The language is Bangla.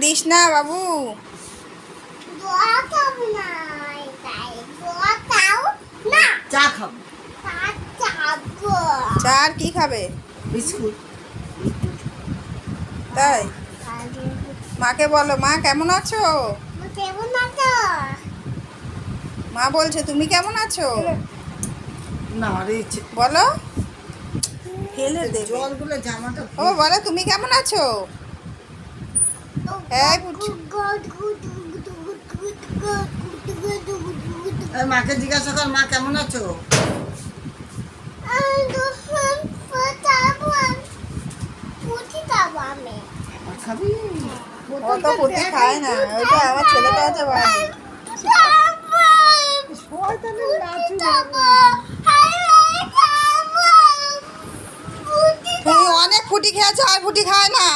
দিস না বাবু। চা খাবো। চা আর কি খাবে? বিস্কুট। তাই মাকে বলো, মা কেমন আছো? মা বলছে তুমি কেমন আছো না রে বলো। ফেলে দেবে। জলগুলো জামাটা ও বলো তুমি কেমন আছো? এই পুচু। মাকে জিজ্ঞাসা কর, মা কেমন আছো? খাবি? ও তো পুটি খায় না, ওইটা আমার ছেলেটা আছে বাড়ি। তুমি অনেক ফুটি খেয়েছো, আর ফুটি খায় না।